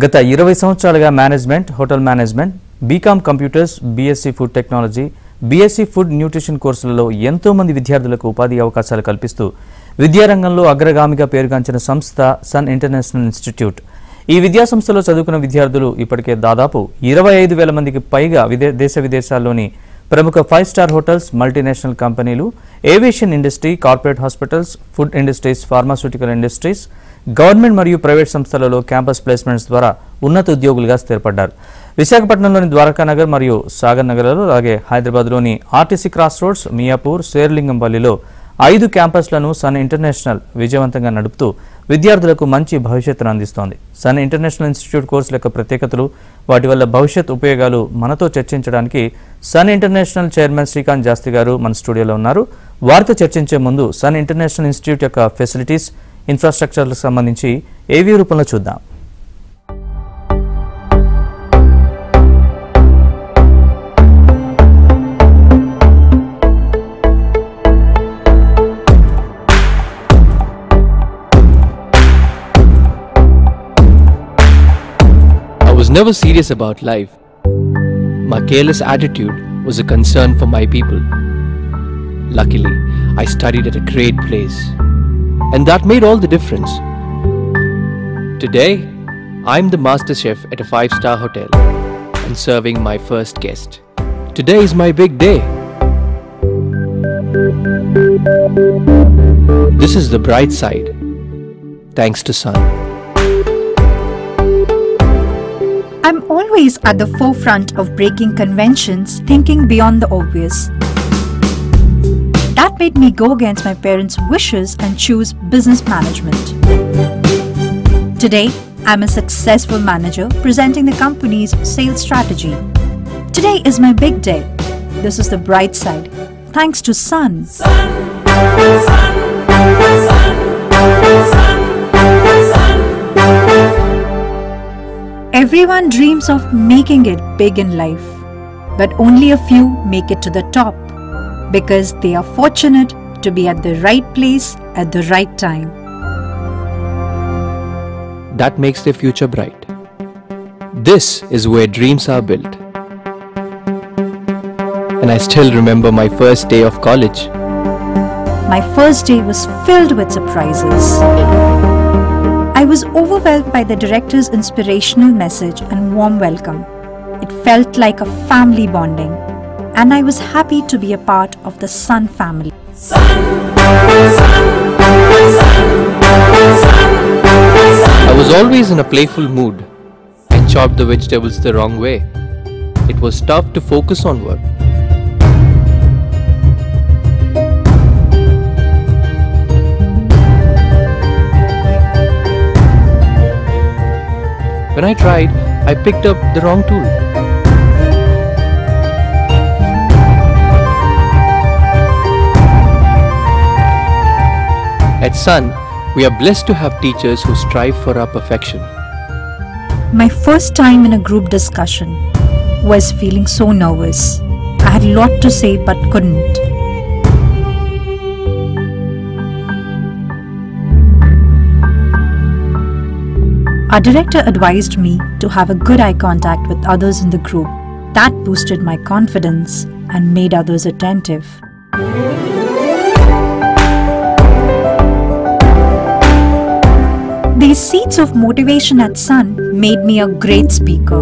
గత 20 సంవత్సరాలుగా management, hotel management, BCom computers, BSc food technology, BSc food nutrition కోర్సులలో ఎంతో మంది విద్యార్థులకు ఉపాధి అవకాశాలు కల్పిస్తూ విద్యారంగంలో అగ్రగామిగా పేరుగాంచిన సంస్థ సన్ ఇంటర్నేషనల్ ఇన్స్టిట్యూట్. ఈ విద్యా సంస్థలో చదువుకున్న విద్యార్థులు ఇప్పటికే దాదాపు 25,000 మందికి పైగా దేశ విదేశాల్లోని ప్రముఖ 5 స్టార్ హోటల్స్, మల్టీనేషనల్ కంపెనీలు, aviation industry, corporate hospitals, food industries, pharmaceutical industries, government మరియు ప్రైవేట్ సంస్థలలో క్యాంపస్ ప్లేస్మెంట్స్ ద్వారా ఉన్నత ఉద్యోగులుగా స్థిరపడ్డారు. విశాఖపట్నంలోని ద్వారకానగర్ మరియు సాగర్ నగర్లలో, అలాగే హైదరాబాద్లోని ఆర్టీసీ క్రాస్ రోడ్స్, మియాపూర్, శేర్లింగంపల్లిలో 5 క్యాంపస్లను సన్ ఇంటర్నేషనల్ విజయవంతంగా నడుపుతూ విద్యార్థులకు మంచి భవిష్యత్తును అందిస్తోంది. సన్ ఇంటర్నేషనల్ ఇన్స్టిట్యూట్ కోర్సుల యొక్క ప్రత్యేకతలు, వాటి వల్ల భవిష్యత్ ఉపయోగాలు మనతో చర్చించడానికి సన్ ఇంటర్నేషనల్ చైర్మన్ శ్రీకాంత్ జాస్తి గారు మన స్టూడియోలో ఉన్నారు. వారితో చర్చించే ముందు సన్ ఇంటర్నేషనల్ ఇన్స్టిట్యూట్ యొక్క ఫెసిలిటీస్, ఇన్ఫ్రాస్ట్రక్చర్లకు సంబంధించి ఏవీ రూపంలో చూద్దాం. Never serious about life. My careless attitude was a concern for my people. Luckily, I studied at a great place, and that made all the difference. Today, I'm the master chef at a 5-star hotel and serving my first guest. Today is my big day. This is the bright side, thanks to Sun. I'm always at the forefront of breaking conventions, thinking beyond the obvious. That made me go against my parents' wishes and choose business management. Today, I'm a successful manager presenting the company's sales strategy. Today is my big day. This is the bright side, thanks to Sun. Everyone dreams of making it big in life, but only a few make it to the top because they are fortunate to be at the right place at the right time. That makes their future bright. This is where dreams are built. And I still remember my first day of college. My first day was filled with surprises. I was overwhelmed by the director's inspirational message and warm welcome. It felt like a family bonding, and I was happy to be a part of the Sun family. I was always in a playful mood and chopped the vegetables the wrong way. It was tough to focus on work. When I tried, I picked up the wrong tool. At Sun, we are blessed to have teachers who strive for our perfection. My first time in a group discussion was feeling so nervous. I had a lot to say but couldn't. Our director advised me to have a good eye contact with others in the group. That boosted my confidence and made others attentive. These seeds of motivation at Sun made me a great speaker.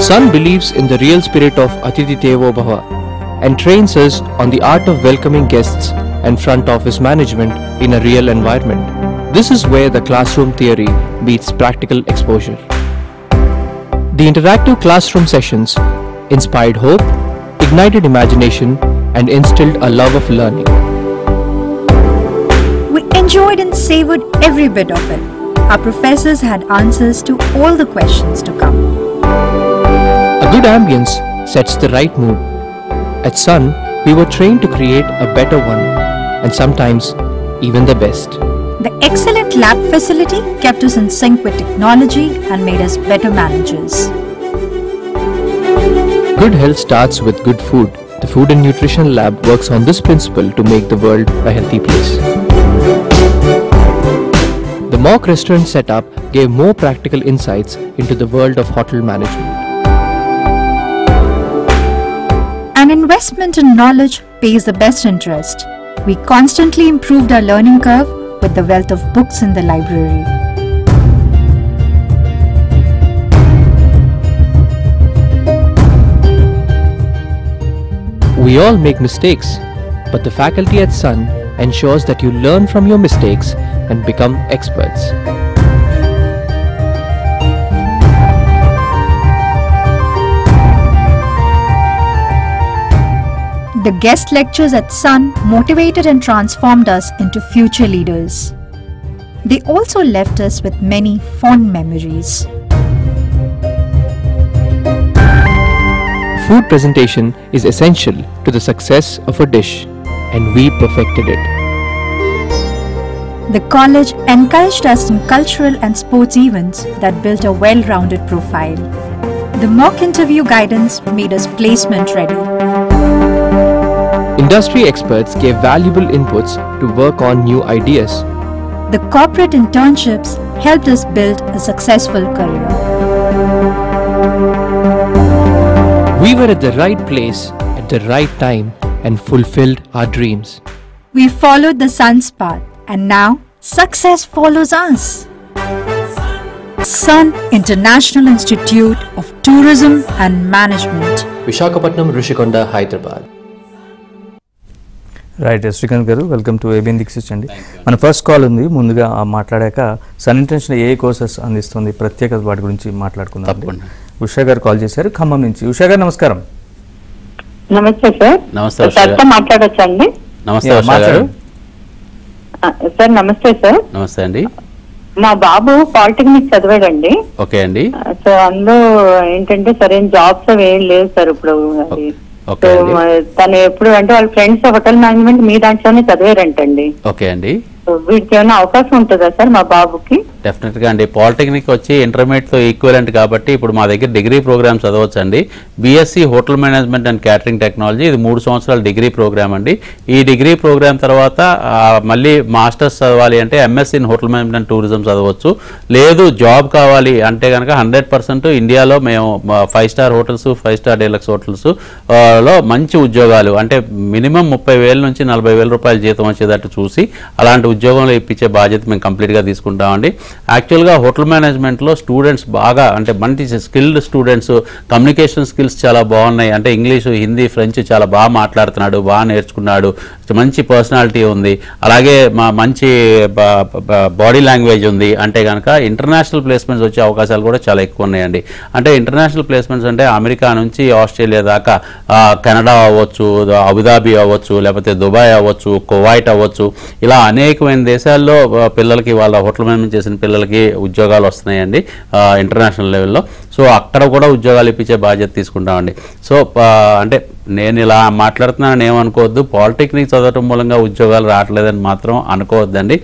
Sun believes in the real spirit of Atithi Devo Bhava and trains us on the art of welcoming guests and front office management in a real environment. This is where the classroom theory meets practical exposure. The interactive classroom sessions inspired hope, ignited imagination, and instilled a love of learning. We enjoyed and savored every bit of it. Our professors had answers to all the questions to come. A good ambience sets the right mood. At Sun, we were trained to create a better one, and sometimes even the best. The excellent lab facility kept us in sync with technology and made us better managers. Good health starts with good food. The Food and Nutrition Lab works on this principle to make the world a healthy place. The mock restaurant setup gave more practical insights into the world of hotel management. An investment in knowledge pays the best interest. We constantly improved our learning curve with the wealth of books in the library. We all make mistakes, but the faculty at Sun ensures that you learn from your mistakes and become experts. The guest lectures at Sun motivated and transformed us into future leaders. They also left us with many fond memories. Food presentation is essential to the success of a dish, and we perfected it. The college encouraged us in cultural and sports events that built a well-rounded profile. The mock interview guidance made us placement ready. Industry experts gave valuable inputs to work on new ideas. The corporate internships helped us build a successful career. We were at the right place at the right time and fulfilled our dreams. We followed the Sun's path, and now success follows us. Sun International Institute of Tourism and Management. Visakhapatnam, Rishikonda, Hyderabad. Right Srikanth గారు, welcome to ABN దిక్సిస్ అండి. మన first call ఉంది. ముందుగా మాట్లాడాక sun international ఏ courses అందిస్తుంది, ప్రత్యేకత వాటి గురించి మాట్లాడుకుందాం. ఉషా గారు కాల్ చేశారు ఖమ్మం నుంచి. ఉషా గారు నమస్కారం. నమస్తే సార్. నమస్తే సార్ మాట్లాడొచ్చా అండి? నమస్తే మాట్లాడు సార్. నమస్తే సార్. నమస్తే అండి. మా బాబు పాలిటెక్నిక్ చదివాడండి. ఓకే అండి. సో అందులో ఏంటంటే సరైన జాబ్స్ అవి ఏం లేవు సార్ ఇప్పుడు. ఓకే అండి. తను ఎప్పుడు అంటే వాళ్ళ ఫ్రెండ్స్ హోటల్ మేనేజ్మెంట్ మీ దాంట్లోనే చదివారంటండి. ఓకే అండి. వీటికి ఏమైనా అవకాశం ఉంటుందా సార్ మా బాబుకి? డెఫినెట్ గా అండి. పాలిటెక్నిక్ వచ్చి ఇంటర్మీడియట్ తో ఈక్వలెంట్ కాబట్టి ఇప్పుడు మా దగ్గర డిగ్రీ ప్రోగ్రామ్ చదవచ్చు అండి. BSc hotel management and catering technology, ఇది 3 సంవత్సరాల డిగ్రీ ప్రోగ్రామ్ అండి. ఈ డిగ్రీ ప్రోగ్రామ్ తర్వాత మళ్ళీ మాస్టర్స్ చదవాలి అంటే MSc in hotel management and tourism చదవచ్చు. లేదు జాబ్ కావాలి అంటే కనుక 100% ఇండియాలో మేము 5 star hotels, 5 star deluxe hotels లో మంచి ఉద్యోగాలు అంటే మినిమం 30,000 నుంచి 40,000 రూపాయల జీతం వచ్చేటట్టు చూసి అలాంటి ఉద్యోగంలో ఇప్పించే బాధ్యత మేము కంప్లీట్గా తీసుకుంటామండి. యాక్చువల్గా హోటల్ మేనేజ్మెంట్లో స్టూడెంట్స్ బాగా అంటే మంచి స్కిల్డ్ స్టూడెంట్స్, కమ్యూనికేషన్ స్కిల్స్ చాలా బాగున్నాయి. అంటే ఇంగ్లీషు, హిందీ, ఫ్రెంచ్ చాలా బాగా మాట్లాడుతున్నాడు, బాగా నేర్చుకున్నాడు, మంచి పర్సనాలిటీ ఉంది, అలాగే మంచి బాడీ లాంగ్వేజ్ ఉంది. అంటే కనుక ఇంటర్నేషనల్ ప్లేస్మెంట్స్ వచ్చే అవకాశాలు కూడా చాలా ఎక్కువ ఉన్నాయండి. అంటే ఇంటర్నేషనల్ ప్లేస్మెంట్స్ అంటే అమెరికా నుంచి ఆస్ట్రేలియా దాకా, కెనడా అవ్వచ్చు, అబుదాబి అవ్వచ్చు, లేకపోతే దుబాయ్ అవ్వచ్చు, కువైట్ అవ్వచ్చు, ఇలా అనేకమైన దేశాల్లో పిల్లలకి వాళ్ళ హోటల్ మేనేజ్మెంట్ చేసిన పిల్లలకి ఉద్యోగాలు వస్తున్నాయండి ఇంటర్నేషనల్ లెవెల్లో. సో అక్కడ కూడా ఉద్యోగాలు ఇప్పించే బాధ్యత తీసుకుంటామండి. సో అంటే నేను ఇలా మాట్లాడుతున్నానని ఏమనుకోవద్దు, పాలిటెక్నిక్ చదవటం మూలంగా ఉద్యోగాలు రావట్లేదని మాత్రం అనుకోవద్దండి.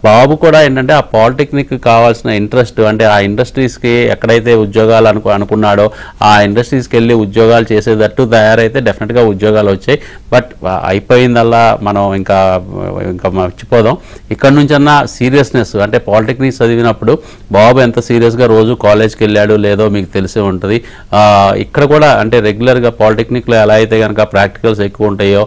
బాబు కూడా ఏంటంటే ఆ పాలిటెక్నిక్ కావాల్సిన ఇంట్రెస్ట్ అంటే ఆ ఇండస్ట్రీస్కి ఎక్కడైతే ఉద్యోగాలు అనుకున్నాడో ఆ ఇండస్ట్రీస్కి వెళ్ళి ఉద్యోగాలు చేసేటట్టు తయారైతే డెఫినెట్గా ఉద్యోగాలు వచ్చాయి. బట్ అయిపోయిందల్లా మనం ఇంకా మర్చిపోదాం. ఇక్కడ నుంచన్నా సీరియస్నెస్ అంటే పాలిటెక్నిక్ చదివినప్పుడు బాబు ఎంత సీరియస్గా రోజు కాలేజ్కి వెళ్ళాడు లేదో మీకు తెలిసే ఉంటుంది. ఇక్కడ కూడా అంటే రెగ్యులర్గా పాలిటెక్నిక్లో ఎలా అయితే కనుక ప్రాక్టికల్స్ ఎక్కువ ఉంటాయో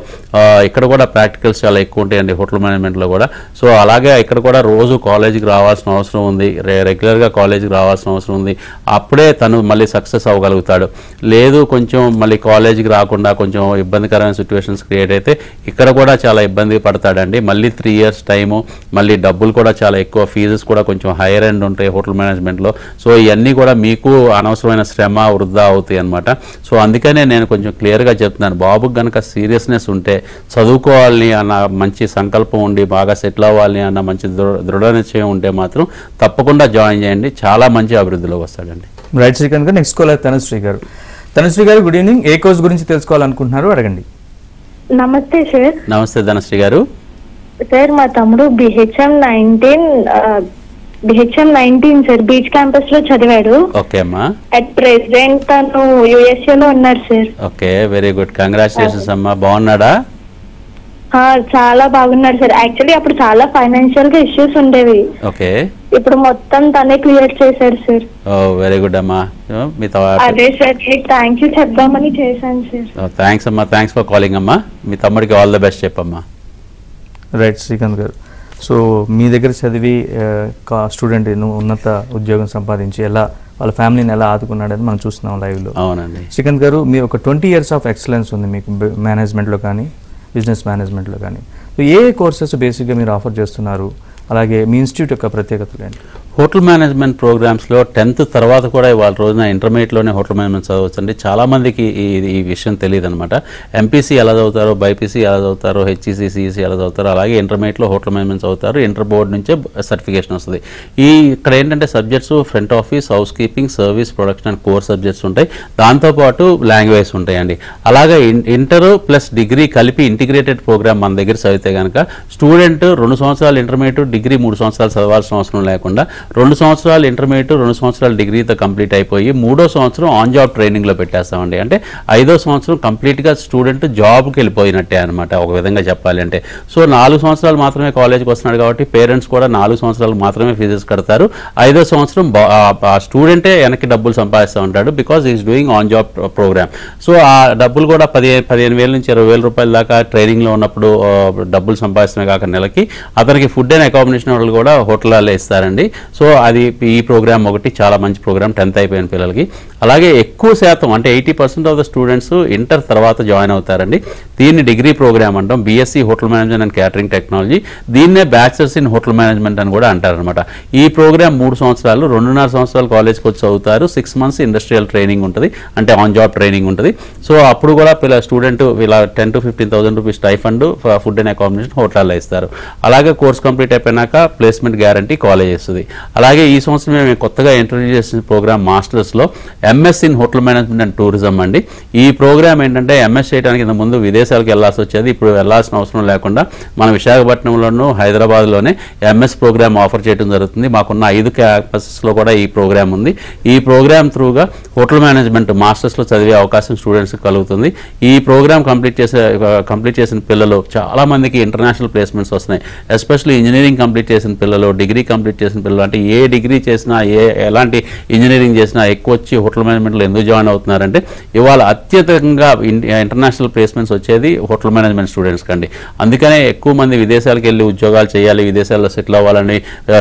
ఇక్కడ కూడా ప్రాక్టికల్స్ చాలా ఎక్కువ ఉంటాయండి హోటల్ మేనేజ్మెంట్లో కూడా. సో అలాగే ఇక్కడ కూడా రోజు కాలేజీకి రావాల్సిన అవసరం ఉంది, రెగ్యులర్గా కాలేజీకి రావాల్సిన అవసరం ఉంది. అప్పుడే తను మళ్ళీ సక్సెస్ అవ్వగలుగుతాడు. లేదు కొంచెం మళ్ళీ కాలేజీకి రాకుండా కొంచెం ఇబ్బందికరమైన సిచ్యువేషన్స్ క్రియేట్ అయితే ఇక్కడ కూడా చాలా ఇబ్బంది పడతాడండి. మళ్ళీ 3 years టైము, మళ్ళీ డబ్బులు కూడా చాలా ఎక్కువ, ఫీజెస్ కూడా కొంచెం హైయర్ ఎండ్ ఉంటాయి హోటల్ మేనేజ్మెంట్లో. సో ఇవన్నీ కూడా మీకు అనవసరమైన శ్రమ వృధా అవుతాయి అన్నమాట. సో అందుకనే నేను కొంచెం క్లియర్గా చెప్తున్నాను, బాబుకి కనుక సీరియస్నెస్ ఉంటే, చదువుకోవాలని అన్న మంచి సంకల్పం ఉండి బాగా సెటిల్ అవ్వాలని అన్న మంచి దృఢ నిశ్చయం ఉంటే మాత్రం తప్పకుండా జాయిన్ చేయండి, చాలా మంచి అభివృద్ధిలోకి వస్తాడండి. రైట్ శ్రీకాంత్ గారు. నెక్స్ట్ కాల్ తనుశ్రీ గారు. తనుశ్రీ గారు, గుడ్ ఈవినింగ్. ఏ కోర్స్ గురించి తెలుసుకోవాలనుకుంటున్నారు అడగండి. నమస్తే సార్. నమస్తే ధనశ్రీ గారు. సార్ మా తమ్ముడు బిహెచ్ఎం 19 సార్ బీచ్ క్యాంపస్ లో చదివాడు. ఓకే అమ్మా. అట్ ప్రెసెంట్ తను యుఎస్ఏ లో ఉన్నారు sir. Okay, very good, congratulations అమ్మా. బాగున్నాడా? చాలా బాగున్నాడు సార్. యాక్చువల్లీ అప్పుడు చాలా ఫైనాన్షియల్ గా ఇష్యూస్ ఉండేవి. ఓకే, ఇప్పుడు మొత్తం తనే క్లియర్ చేశాడు సార్. వెరీ గుడ్ అమ్మా. అదే సార్, థ్యాంక్ యూ చెప్దామని చేశాను సార్. థ్యాంక్స్ అమ్మా, థ్యాంక్స్ ఫర్ కాలింగ్ అమ్మా. మీ తమ్ముడికి ఆల్ ద బెస్ట్ చెప్పమ్మా. రైట్ శ్రీకాంత్ గారు, సో మీ దగ్గర చదివి స్టూడెంట్ ఉన్నత ఉద్యోగం సంపాదించి ఎలా వాళ్ళ ఫ్యామిలీని ఎలా ఆదుకున్నాడని మనం చూస్తున్నాం లైవ్లో. అవునండి శ్రీకాంత్ గారు, మీ ఒక 20 years ఆఫ్ ఎక్సలెన్స్ ఉంది మీకు మేనేజ్మెంట్లో కానీ బిజినెస్ మేనేజ్మెంట్లో కానీ. సో ఏ కోర్సెస్ బేసిక్గా మీరు ఆఫర్ చేస్తున్నారు, అలాగే మీ ఇన్స్టిట్యూట్ యొక్క ప్రత్యేకతలు ఏంటి? హోటల్ మేనేజ్మెంట్ ప్రోగ్రామ్స్లో 10th తర్వాత కూడా ఇవాళ రోజున ఇంటర్మీడియట్లోనే హోటల్ మేనేజ్మెంట్ చదవచ్చు అండి. చాలామందికి ఈ విషయం తెలియదు అనమాట. ఎంపీసీ ఎలా చదువుతారో, బైపీసీ ఎలా చదువుతారో, హెచ్ఈసీ, సిఈసీ ఎలా చదువుతారో, అలాగే ఇంటర్మీడియట్లో హోటల్ మేనేజ్మెంట్ చదువుతారు. ఇంటర్ బోర్డు నుంచే సర్టిఫికేషన్ వస్తుంది. ఇక్కడ ఏంటంటే subjects front office, house keeping, service, production and core subjects ఉంటాయి. దాంతోపాటు లాంగ్వేజ్ ఉంటాయండి. అలాగే ఇంటర్ ప్లస్ డిగ్రీ కలిపి ఇంటిగ్రేటెడ్ ప్రోగ్రామ్ మన దగ్గర చదివితే కనుక స్టూడెంట్ 2 సంవత్సరాలు ఇంటర్మీడియట్, డిగ్రీ 3 సంవత్సరాలు చదవాల్సిన అవసరం లేకుండా 2 సంవత్సరాలు ఇంటర్మీడియట్, 2 సంవత్సరాలు డిగ్రీతో కంప్లీట్ అయిపోయి 3వ సంవత్సరం ఆన్ జాబ్ ట్రైనింగ్లో పెట్టేస్తామండి. అంటే 5వ సంవత్సరం కంప్లీట్గా స్టూడెంట్ జాబ్కి వెళ్ళిపోయినట్టే అనమాట ఒక విధంగా చెప్పాలి అంటే. సో 4 సంవత్సరాలు మాత్రమే కాలేజ్కి వస్తున్నాడు కాబట్టి పేరెంట్స్ కూడా 4 సంవత్సరాలు మాత్రమే ఫీజెస్ కడతారు. 5వ సంవత్సరం ఆ స్టూడెంటే వెనక్కి డబ్బులు సంపాదిస్తూ ఉంటాడు, because is doing on job program. So ఆ డబ్బులు కూడా 15,000 నుంచి 20,000 రూపాయల దాకా ట్రైనింగ్లో ఉన్నప్పుడు డబ్బులు సంపాదిస్తున్నా కాక నెలకి అతనికి ఫుడ్ అండ్ అకామిడేషన్ వాళ్ళు కూడా హోటల్లో ఇస్తారండి. సో అది ఈ ప్రోగ్రామ్ ఒకటి చాలా మంచి ప్రోగ్రామ్ 10th అయిపోయిన పిల్లలకి. అలాగే ఎక్కువ శాతం అంటే 80% ఆఫ్ ద స్టూడెంట్స్ ఇంటర్ తర్వాత జాయిన్ అవుతారండి. దీన్ని డిగ్రీ ప్రోగ్రామ్ అంటాం, BSc hotel management and catering technology. దీన్నే బ్యాచిలర్స్ ఇన్ హోటల్ మేనేజ్మెంట్ అని కూడా అంటారనమాట. ఈ ప్రోగ్రామ్ 3 సంవత్సరాలు, 2.5 సంవత్సరాలు కాలేజ్కి వచ్చి చదువుతారు. 6 months ఇండస్ట్రియల్ ట్రైనింగ్ ఉంటుంది, అంటే ఆన్ జాబ్ ట్రైనింగ్ ఉంటుంది. సో అప్పుడు కూడా స్టూడెంట్ ఇలా 10,000 to 15,000 rupees stipend, food and accommodation హోటల్లో ఇస్తారు. అలాగే కోర్స్ కంప్లీట్ అయిపోయినాక ప్లేస్మెంట్ గ్యారంటీ కాలేజ్ ఇస్తుంది. అలాగే ఈ సంవత్సరం మేము కొత్తగా ఇంట్రడ్యూస్ చేసిన ప్రోగ్రామ్ మాస్టర్స్లో MS in hotel management and tourism అండి. ఈ ప్రోగ్రామ్ ఏంటంటే ఎంఎస్ చేయడానికి ఇంత ముందు విదేశాలకు వెళ్ళాల్సి వచ్చేది, ఇప్పుడు వెళ్ళాల్సిన అవసరం లేకుండా మన విశాఖపట్నంలోనూ హైదరాబాద్లోనే ఎంఎస్ ప్రోగ్రామ్ ఆఫర్ చేయడం జరుగుతుంది. మాకున్న 5 క్యాంపసెస్లో కూడా ఈ ప్రోగ్రామ్ ఉంది. ఈ ప్రోగ్రామ్ త్రూగా హోటల్ మేనేజ్మెంట్ మాస్టర్స్లో చదివే అవకాశం స్టూడెంట్స్కి కలుగుతుంది. ఈ ప్రోగ్రామ్ కంప్లీట్ చేసిన పిల్లలు చాలామందికి ఇంటర్నేషనల్ ప్లేస్మెంట్స్ వస్తున్నాయి. ఎస్పెషల్లీ ఇంజనీరింగ్ కంప్లీట్ చేసిన పిల్లలు, డిగ్రీ కంప్లీట్ చేసిన పిల్లలు, అంటే ఏ డిగ్రీ చేసినా ఎలాంటి ఇంజనీరింగ్ చేసినా ఎక్కువ వచ్చి హోటల్ మేనేజ్మెంట్లో ఎందుకు జాయిన్ అవుతున్నారంటే ఇవాళ అత్యధికంగా ఇంటర్నేషనల్ ప్లేస్మెంట్స్ వచ్చేది హోటల్ మేనేజ్మెంట్ స్టూడెంట్స్ కండి. అందుకనే ఎక్కువ మంది విదేశాలకు వెళ్ళి ఉద్యోగాలు చేయాలి, విదేశాల్లో సెటిల్ అవ్వాలని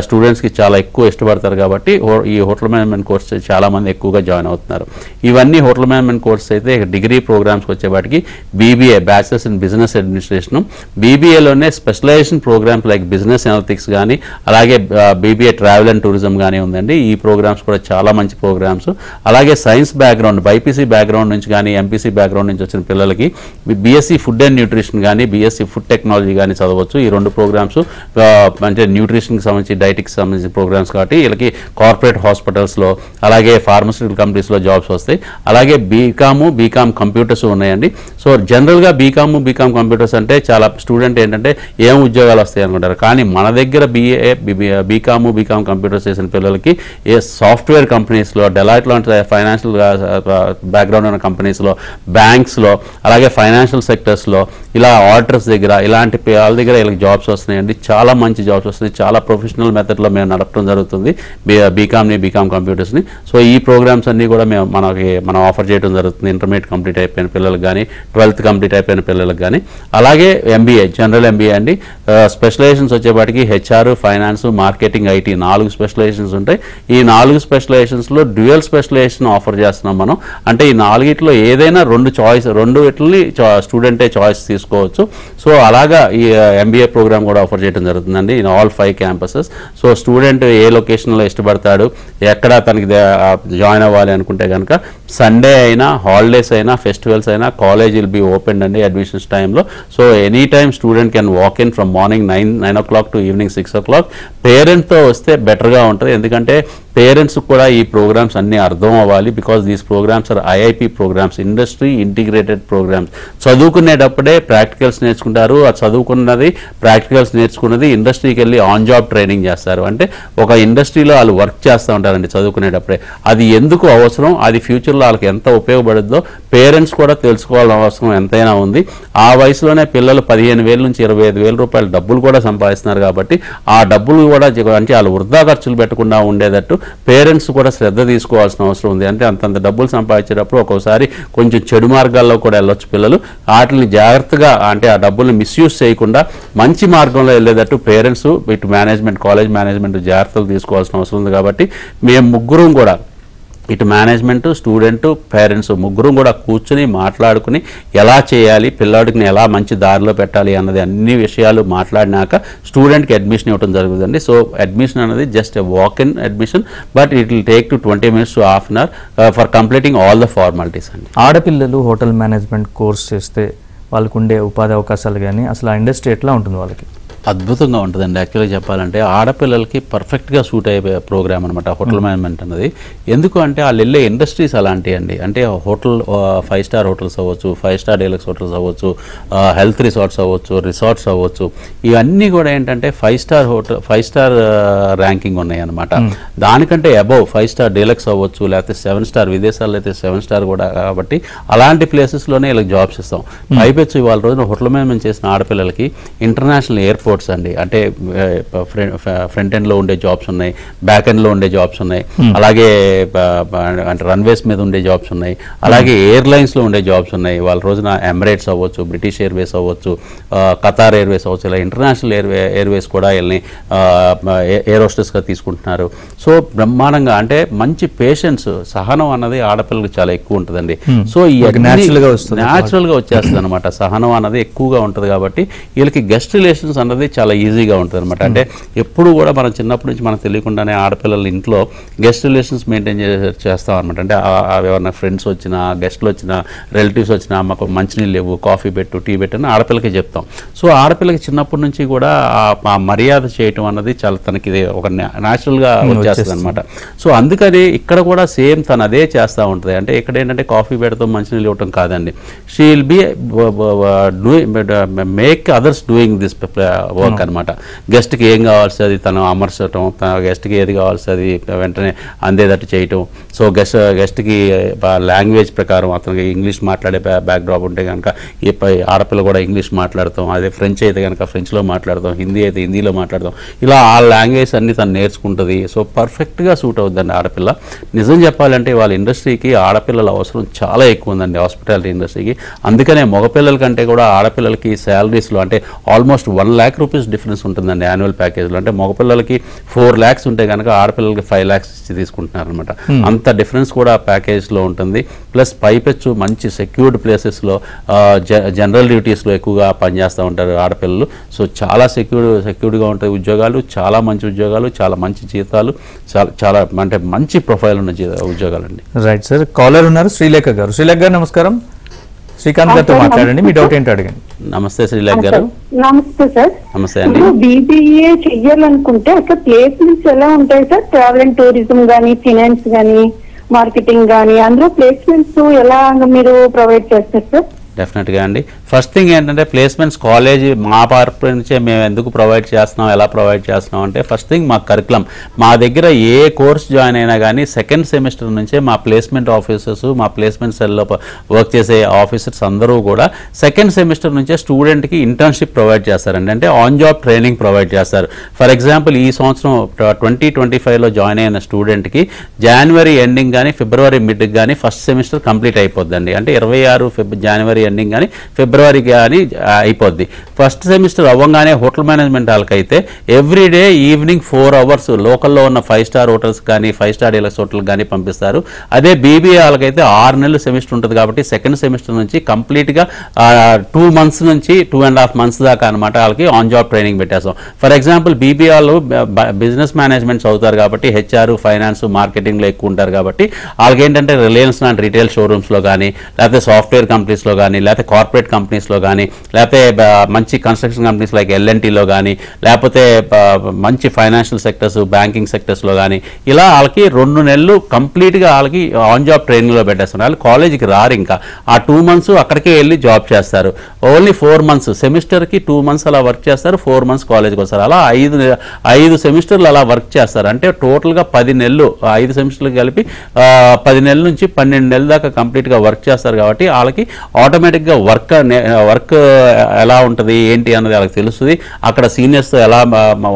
స్టూడెంట్స్కి చాలా ఎక్కువ ఇష్టపడతారు. కాబట్టి ఈ హోటల్ మేనేజ్మెంట్ కోర్స్ చాలామంది ఎక్కువగా జాయిన్ అవుతున్నారు. ఇవన్నీ హోటల్ మేనేజ్మెంట్ కోర్స్ అయితే డిగ్రీ ప్రోగ్రామ్స్కి వచ్చేవాటికి BBA, bachelors in business administration, బీబీఏలోనే specialization programs like business analytics కానీ, అలాగే బీబీఏ ట్రావెల్ అండ్ టూరిజం కానీ ఉందండి. ఈ ప్రోగ్రామ్స్ కూడా చాలా మంచి ప్రోగ్రామ్స్. అలాగే సైన్స్ బ్యాక్గ్రౌండ్, బైపీసీ బ్యాక్గ్రౌండ్ నుంచి కానీ ఎంపీసీ బ్యాక్గ్రౌండ్ నుంచి వచ్చిన పిల్లలకి బీఎస్సీ ఫుడ్ అండ్ న్యూట్రిషన్ కానీ, బీఎస్సీ ఫుడ్ టెక్నాలజీ కానీ చదవచ్చు. ఈ 2 ప్రోగ్రామ్స్ అంటే న్యూట్రిషన్కి సంబంధించి, డైటిక్కి సంబంధించిన ప్రోగ్రామ్స్ కాబట్టి వీళ్ళకి కార్పొరేట్ హాస్పిటల్స్లో, అలాగే ఫార్మస్యూటికల్ కంపెనీస్లో జాబ్స్ వస్తాయి. అలాగే బీకామ్ కంప్యూటర్స్ ఉన్నాయండి. సో జనరల్గా బీకామ్ కంప్యూటర్స్ అంటే చాలా స్టూడెంట్ ఏంటంటే ఏం ఉద్యోగాలు వస్తాయి అనుకుంటారు. కానీ మన దగ్గర బీకామ్ కంప్యూటర్స్ చేసిన పిల్లలకి ఏ సాఫ్ట్వేర్ కంపెనీస్లో, డెలాయిట్ లాంటి ఫైనాన్షియల్ బ్యాక్గ్రౌండ్ ఉన్న కంపెనీస్లో, బ్యాంక్స్లో, అలాగే ఫైనాన్షియల్ సెక్టర్స్లో, ఇలా ఆడిటర్స్ దగ్గర, ఇలాంటి వాళ్ళ దగ్గర వీళ్ళకి జాబ్స్ వస్తున్నాయండి. చాలా మంచి జాబ్స్ వస్తున్నాయి. చాలా ప్రొఫెషనల్ మెథడ్లో మేము నడపడం జరుగుతుంది బీకామ్ కంప్యూటర్స్ని. సో ఈ ప్రోగ్రామ్స్ అన్నీ కూడా మనం ఆఫర్ చేయడం జరుగుతుంది ఇంటర్మీడియట్ కంప్లీట్ అయిపోయిన పిల్లలకు కానీ, 12th కంప్లీట్ అయిపోయిన పిల్లలకు కానీ. అలాగే ఎంబీఏ, జనరల్ ఎంబీఏ అండి. స్పెషలైజేషన్స్ వచ్చేపాటికి HR, finance, marketing, IT 4 specializations ఉంటాయి. ఈ 4 స్పెషలైజేషన్స్లో డ్యూయల్ స్పెషలైజేషన్ ఆఫర్ చేస్తున్నాం మనం. అంటే ఈ 4 ఏదైనా 2 వీటిని స్టూడెంటే చాయిస్ తీసుకోవచ్చు. సో అలాగా ఈ ఎంబీఏ ప్రోగ్రామ్ కూడా ఆఫర్ చేయడం జరుగుతుందండి in all 5 campuses. So student ఏ లొకేషన్లో ఇష్టపడతాడు, ఎక్కడ తనకి జాయిన్ అవ్వాలి అనుకుంటే కనుక సండే అయినా, హాలిడేస్ అయినా, ఫెస్టివల్స్ అయినా కాలేజ్ విల్ బీ ఓపెన్ అండి అడ్మిషన్స్ టైంలో. So any time student can walk in from morning 9 o'clock to evening 6 o'clock. పేరెంట్తో వస్తే బెటర్గా ఉంటుంది. ఎందుకంటే పేరెంట్స్ కూడా ఈ ప్రోగ్రామ్స్ అన్నీ అర్థం అవ్వాలి. Because these programs are IIP programs, industry integrated programs. చదువుకునేటప్పుడే ప్రాక్టికల్స్ నేర్చుకుంటారు. ఆ చదువుకున్నది ప్రాక్టికల్స్ నేర్చుకున్నది ఇండస్ట్రీకి వెళ్ళి ఆన్ జాబ్ ట్రైనింగ్ చేస్తారు. అంటే ఒక ఇండస్ట్రీలో వాళ్ళు వర్క్ చేస్తూ ఉంటారండి చదువుకునేటప్పుడే. అది ఎందుకు అవసరం, అది ఫ్యూచర్లో వాళ్ళకి ఎంత ఉపయోగపడుతుందో పేరెంట్స్ కూడా తెలుసుకోవాల్సిన అవసరం ఎంతైనా ఉంది. ఆ వయసులోనే పిల్లలు 15,000 నుంచి 25,000 రూపాయల డబ్బులు కూడా సంపాదిస్తున్నారు. కాబట్టి ఆ డబ్బులు కూడా అంటే వాళ్ళు వృధా ఖర్చులు పెట్టకుండా ఉండేటట్టు పేరెంట్స్ కూడా శ్రద్ధ తీసుకోవాల్సిన అవసరం ఉంది. అంటే అంతంత డబ్బులు సంపాదించేటప్పుడు ఒక్కోసారి కొంచెం చెడు మార్గాల్లో కూడా వెళ్ళొచ్చు పిల్లలు. వాటిని జాగ్రత్తగా అంటే ఆ డబ్బుల్ని మిస్యూజ్ చేయకుండా మంచి మార్గంలో వెళ్ళేటట్టు పేరెంట్స్ ఇటు మేనేజ్మెంట్, కాలేజ్ మేనేజ్మెంట్ జాగ్రత్తలు తీసుకోవాల్సిన అవసరం ఉంది. కాబట్టి మేము ముగ్గురం కూడా ఇటు మేనేజ్మెంట్, స్టూడెంట్, పేరెంట్స్ ముగ్గురం కూడా కూర్చుని మాట్లాడుకుని ఎలా చేయాలి, పిల్లాడిని ఎలా మంచి దారిలో పెట్టాలి అన్నది అన్ని విషయాలు మాట్లాడినాక స్టూడెంట్కి అడ్మిషన్ ఇవ్వడం జరుగుతుందండి. సో అడ్మిషన్ అనేది just a walk in admission, but it will take to 20 minutes to half an hour for completing all the formalities అండి. ఆడపిల్లలు హోటల్ మేనేజ్మెంట్ కోర్స్ చేస్తే వాళ్ళకు ఉండే ఉపాధి అవకాశాలు కానీ అసలు ఆ ఇండస్ట్రీ ఎట్లా ఉంటుంది వాళ్ళకి? అద్భుతంగా ఉంటుందండి. యాక్చువల్గా చెప్పాలంటే ఆడపిల్లలకి పర్ఫెక్ట్గా సూట్ అయ్యే ప్రోగ్రామ్ అనమాట హోటల్ మేనేజ్మెంట్ అన్నది. ఎందుకు అంటే వాళ్ళు వెళ్ళే ఇండస్ట్రీస్ అలాంటివి అండి. అంటే హోటల్ 5 స్టార్ హోటల్స్ అవ్వచ్చు, 5 స్టార్ డీలక్స్ హోటల్స్ అవ్వచ్చు, హెల్త్ రిసార్ట్స్ అవ్వచ్చు, రిసార్ట్స్ అవ్వచ్చు. ఇవన్నీ కూడా ఏంటంటే 5 స్టార్ హోటల్, 5 స్టార్ ర్యాంకింగ్ ఉన్నాయి అనమాట. దానికంటే అబౌవ్ 5 స్టార్ డీలక్స్ అవ్వచ్చు, లేకపోతే 7 స్టార్, విదేశాల్లో అయితే 7 స్టార్ కూడా. కాబట్టి అలాంటి ప్లేసెస్లోనే వీళ్ళకి జాబ్స్ ఇస్తాం. పైపెచ్చు ఇవాళ రోజున హోటల్ మేనేజ్మెంట్ చేసిన ఆడపిల్లలకి ఇంటర్నేషనల్ ఎయిర్పోర్ట్స్ అండి, అంటే ఫ్రంట్ ఎండ్లో ఉండే జాబ్స్ ఉన్నాయి, బ్యాక్ ఎండ్లో ఉండే జాబ్స్ ఉన్నాయి, అలాగే అంటే రన్వేస్ మీద ఉండే జాబ్స్ ఉన్నాయి, అలాగే ఎయిర్లైన్స్లో ఉండే జాబ్స్ ఉన్నాయి. వాళ్ళ రోజున ఎమిరేట్స్ అవ్వచ్చు, బ్రిటిష్ ఎయిర్వేస్ అవ్వచ్చు, ఖతార్ ఎయిర్వేస్ అవ్వచ్చు, ఇలా ఇంటర్నేషనల్ ఎయిర్వేస్ కూడా వీళ్ళని ఎయిర్ హోస్టెస్గా తీసుకుంటున్నారు. సో బ్రహ్మాండంగా అంటే మంచి పేషెన్స్, సహనం అన్నది ఆడపిల్లలకు చాలా ఎక్కువ ఉంటుందండి. సో ఈ న్యాచురల్గా వచ్చేస్తుంది అనమాట. సహనం అన్నది ఎక్కువగా ఉంటుంది. కాబట్టి వీళ్ళకి గెస్ట్ రిలేషన్స్ అన్నది చాలా ఈజీగా ఉంటుంది అనమాట. అంటే ఎప్పుడు కూడా మనం చిన్నప్పటి నుంచి మనకు తెలియకుండానే ఆడపిల్లల ఇంట్లో గెస్ట్ రిలేషన్స్ మెయింటైన్ చేస్తాం అనమాట. అంటే ఎవరైనా ఫ్రెండ్స్ వచ్చినా, గెస్ట్లు వచ్చినా, రిలేటివ్స్ వచ్చినా, మాకు మంచినీళ్ళు లేవు, కాఫీ పెట్టు, టీ పెట్టు అని ఆడపిల్లకి చెప్తాం. సో ఆడపిల్లకి చిన్నప్పటి నుంచి కూడా ఆ మర్యాద చేయటం అన్నది చాలా తనకి ఒక న్యాచురల్గా వచ్చేస్తుంది అనమాట. సో అందుకని ఇక్కడ కూడా సేమ్ తను అదే చేస్తూ ఉంటుంది. అంటే ఇక్కడ ఏంటంటే కాఫీ పెడతాం, మంచినీళ్ళు ఇవ్వటం కాదండి. She will be make others doing this work అనమాట. గెస్ట్కి ఏం కావాల్సి అది తను అమర్చడం, తన గెస్ట్కి ఏది కావాల్సి అది వెంటనే అందేటట్టు చేయటం. సో గెస్ట్కి లాంగ్వేజ్ ప్రకారం అతనికి ఇంగ్లీష్ మాట్లాడే బ్యాక్డ్రాప్ ఉంటే కనుక ఈ ఆడపిల్ల కూడా ఇంగ్లీష్ మాట్లాడతాం, అదే ఫ్రెంచ్ అయితే కనుక ఫ్రెంచ్లో మాట్లాడతాం, హిందీ అయితే హిందీలో మాట్లాడతాం. ఇలా ఆ లాంగ్వేజ్ అన్ని తను నేర్చుకుంటుంది. సో పర్ఫెక్ట్గా సూట్ అవుతుందండి ఆడపిల్ల. నిజం చెప్పాలంటే వాళ్ళ ఇండస్ట్రీకి ఆడపిల్లల అవసరం చాలా ఎక్కువ ఉందండి, హాస్పిటాలిటీ ఇండస్ట్రీకి. అందుకనే మగపిల్లల కంటే కూడా ఆడపిల్లలకి శాలరీస్లో అంటే ఆల్మోస్ట్ 1 lakh rupees డిఫరెన్స్ ఉంటుందండి యాన్యువల్ ప్యాకేజ్లో. అంటే మగపిల్లలకి 4 lakhs ఉంటే కనుక ఆడపిల్లలకి 5 lakhs ఇచ్చి తీసుకుంటున్నారు అనమాట. అంత డిఫరెన్స్ కూడా ప్యాకేజ్లో ఉంటుంది. ప్లస్ పైపెచ్చు మంచి సెక్యూర్డ్ ప్లేసెస్లో జనరల్ డ్యూటీస్లో ఎక్కువగా పనిచేస్తూ ఉంటారు ఆడపిల్లలు. సో చాలా సెక్యూర్డ్గా ఉంటాయి ఉద్యోగాలు, చాలా మంచి ఉద్యోగాలు, చాలా మంచి జీతాలు, చాలా అంటే మంచి ప్రొఫైల్ ఉన్న ఉద్యోగాలు అండి. రైట్ సార్, కాలర్ ఉన్నారు శ్రీలేఖ గారు. శ్రీలేఖ గారు నమస్కారం. శ్రీకాంత్ గారితో మాట్లాడండి, మీ డౌట్ ఏంటో అడగండి. నమస్తే శ్రీలేఖ గారు. నమస్తే సార్. నమస్తే అండి. బీబీఏ చెయ్యాలనుకుంటే అసలు ప్లేస్మెంట్స్ ఎలా ఉంటాయి సార్? ట్రావెల్ అండ్ టూరిజం గానీ, ఫినాన్స్ గానీ, మార్కెటింగ్ గానీ, అందులో ప్లేస్మెంట్స్ ఎలా మీరు ప్రొవైడ్ చేస్తారు సార్? డెఫినెట్గా అండి. ఫస్ట్ థింగ్ ఏంటంటే ప్లేస్మెంట్స్ కాలేజ్ మా పార్ట్ నుంచే మేము ఎందుకు ప్రొవైడ్ చేస్తున్నాం, ఎలా ప్రొవైడ్ చేస్తున్నాం అంటే ఫస్ట్ థింగ్ మా కరికులం. మా దగ్గర ఏ కోర్స్ జాయిన్ అయినా కానీ సెకండ్ సెమిస్టర్ నుంచే మా ప్లేస్మెంట్ ఆఫీసర్స్, మా ప్లేస్మెంట్ సెల్లో వర్క్ చేసే ఆఫీసర్స్ అందరూ కూడా సెకండ్ సెమిస్టర్ నుంచే స్టూడెంట్కి ఇంటర్న్షిప్ ప్రొవైడ్ చేస్తారండి. అంటే ఆన్ జాబ్ ట్రైనింగ్ ప్రొవైడ్ చేస్తారు. ఫర్ ఎగ్జాంపుల్ ఈ సంవత్సరం 2025లో జాయిన్ అయిన స్టూడెంట్కి జనవరి ఎండింగ్ కానీ ఫిబ్రవరి మిడ్కి కానీ ఫస్ట్ సెమిస్టర్ కంప్లీట్ అయిపోద్దండి. అంటే 26 జనవరి ఎండింగ్ కానీ ఫిబ్రవరి కానీ అయిపోద్ది. ఫస్ట్ సెమిస్టర్ అవ్వగానే హోటల్ మేనేజ్మెంట్ వాళ్ళకైతే ఎవ్రీడే ఈవినింగ్ 4 hours లోకల్లో ఉన్న 5 స్టార్ హోటల్స్ కానీ 5 స్టార్ డీలక్స్ హోటల్ కానీ పంపిస్తారు. అదే బీబీఏ వాళ్ళకైతే 6 నెలలు సెమిస్టర్ ఉంటుంది. కాబట్టి సెకండ్ సెమిస్టర్ నుంచి కంప్లీట్గా 2 months నుంచి 2.5 months దాకా అనమాట వాళ్ళకి ఆన్ జాబ్ ట్రైనింగ్ పెట్టేస్తాం. ఫర్ ఎగ్జాంపుల్ బీబీఏ వాళ్ళు బిజినెస్ మేనేజ్మెంట్స్ అవుతారు కాబట్టి హెచ్ఆర్, ఫైనాన్స్, మార్కెటింగ్లో ఎక్కువ ఉంటారు. కాబట్టి వాళ్ళకి ఏంటంటే రిలయన్స్ లాంటి రీటైల్ షోరూమ్స్లో కానీ, లేకపోతే సాఫ్ట్వేర్ కంపెనీస్లో కానీ, లేకపోతే కార్పొరేట్ కంపెనీస్ కంపెనీస్లో కానీ, లేకపోతే మంచి కన్స్ట్రక్షన్ కంపెనీస్ లైక్ ఎల్ఎన్టీలో కానీ, లేకపోతే మంచి ఫైనాన్షియల్ సెక్టర్స్, బ్యాంకింగ్ సెక్టర్స్లో కానీ, ఇలా వాళ్ళకి 2 నెలలు కంప్లీట్గా వాళ్ళకి ఆన్ జాబ్ ట్రైనింగ్లో పెట్టేస్తున్నారు. వాళ్ళు కాలేజీకి రారు, ఇంకా ఆ 2 months అక్కడికే వెళ్ళి జాబ్ చేస్తారు. ఓన్లీ 4 months సెమిస్టర్కి 2 months అలా వర్క్ చేస్తారు, 4 months కాలేజ్కి వస్తారు. అలా 5 సెమిస్టర్లు అలా వర్క్ చేస్తారు. అంటే టోటల్గా 10 నెలలు, 5 సెమిస్టర్లు కలిపి 10 నెలల నుంచి 12 నెలల దాకా కంప్లీట్గా వర్క్ చేస్తారు. కాబట్టి వాళ్ళకి ఆటోమేటిక్గా వర్క్ ఎలా ఉంటుంది ఏంటి అన్నది వాళ్ళకి తెలుస్తుంది. అక్కడ సీనియర్స్తో ఎలా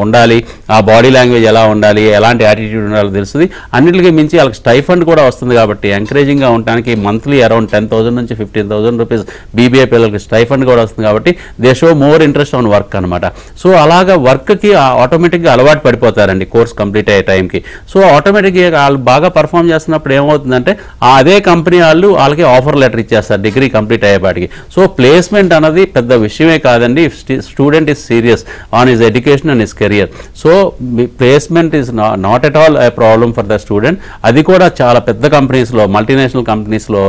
ఉండాలి, ఆ బాడీ లాంగ్వేజ్ ఎలా ఉండాలి, ఎలాంటి యాటిట్యూడ్ ఉండాలో తెలుస్తుంది. అన్నింటికి మించి వాళ్ళకి స్టైఫండ్ కూడా వస్తుంది. కాబట్టి ఎంకరేజింగ్గా ఉండడానికి మంత్లీ అరౌండ్ 10,000 నుంచి 15,000 రూపీస్ బీబీఏ పిల్లలకి స్టైఫండ్ కూడా వస్తుంది. కాబట్టి they show more interest on work అనమాట. సో అలాగా వర్క్కి ఆటోమేటిక్గా అలవాటు పడిపోతారండి కోర్స్ కంప్లీట్ అయ్యే టైంకి. సో ఆటోమేటిక్గా వాళ్ళు బాగా పర్ఫామ్ చేస్తున్నప్పుడు ఏమవుతుందంటే అదే కంపెనీ వాళ్ళకి ఆఫర్ లెటర్ ఇచ్చేస్తారు డిగ్రీ కంప్లీట్ అయ్యేపాటికి. సో ప్లేస్మెంట్ అనేది పెద్ద విషయమే కాదండి. Student is serious on his education and his career. So placement is not at all A problem for the student. అది కూడా చాలా పెద్ద కంపెనీస్లో, మల్టీనేషనల్ కంపెనీస్లో,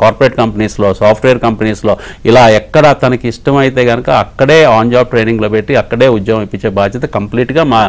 కార్పొరేట్ కంపెనీస్లో, సాఫ్ట్వేర్ కంపెనీస్లో, ఇలా ఎక్కడ తనకి ఇష్టమైతే కనుక అక్కడే ఆన్ జాబ్ ట్రైనింగ్లో పెట్టి అక్కడే ఉద్యోగం ఇప్పించే బాధ్యత కంప్లీట్గా మా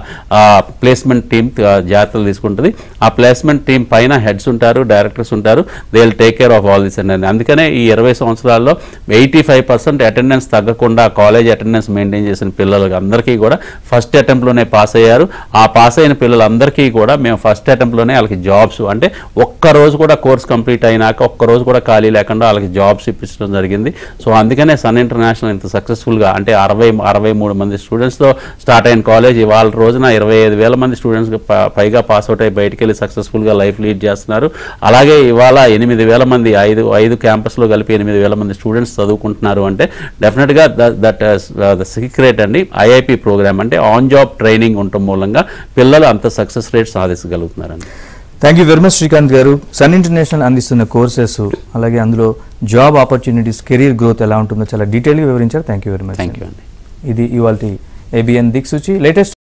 ప్లేస్మెంట్ టీమ్ జాగ్రత్తలు తీసుకుంటుంది. ఆ ప్లేస్మెంట్ టీం పైన హెడ్స్ ఉంటారు, డైరెక్టర్స్ ఉంటారు. They will take care of all this అండి. అందుకనే ఈ 20 సంవత్సరాల్లో 85% అటెండెన్స్ తగ్గకుండా కాలేజ్ అటెండెన్స్ మెయింటైన్ చేసిన పిల్లలకి అందరికీ కూడా ఫస్ట్ అటెంప్ట్లోనే పాస్ అయ్యారు. ఆ పాస్ అయిన పిల్లలందరికీ కూడా మేము ఫస్ట్ అటెంప్ట్లోనే వాళ్ళకి జాబ్స్, అంటే ఒక్కరోజు కూడా కోర్స్ కంప్లీట్ అయినాక ఒక్కరోజు కూడా ఖాళీ లేకుండా వాళ్ళకి జాబ్స్ ఇప్పించడం జరిగింది. సో అందుకనే సన్ ఇంటర్నేషనల్ ఇంత సక్సెస్ఫుల్గా, అంటే 63 మంది స్టూడెంట్స్తో స్టార్ట్ అయిన కాలేజ్ ఇవాళ రోజున 25,000 మంది స్టూడెంట్స్ పైగా పాస్ అవుట్ అయ్యి బయటికి వెళ్ళి సక్సెస్ఫుల్గా లైఫ్ లీడ్ చేస్తున్నారు. అలాగే ఇవాళ 8,000 మంది, 5 క్యాంపస్లో కలిపి 8,000 మంది స్టూడెంట్స్ చదువుకుంటున్నారు. అంటే డెఫినెట్గా దట్ ద సీక్రెట్ అండి ఐఐపి ప్రోగ్రామ్. అంటే ఆన్ జాబ్ ట్రైనింగ్ ఉండటం మూలంగా పిల్లలు అంత సక్సెస్ రేట్ సాధించగలుగుతున్నారండి. Thank you very much Srikanth గారు. సన్ ఇంటర్నేషనల్ అందిస్తున్న కోర్సెస్, అలాగే అందులో జాబ్ ఆపర్చునిటీస్, కెరీర్ గ్రోత్ ఎలా ఉంటుందో చాలా డీటెయిల్గా వివరించారు. Thank you very much. Thank you అండి. ఇది ఇవాల్టి ABN దిక్సూచి లేటెస్ట్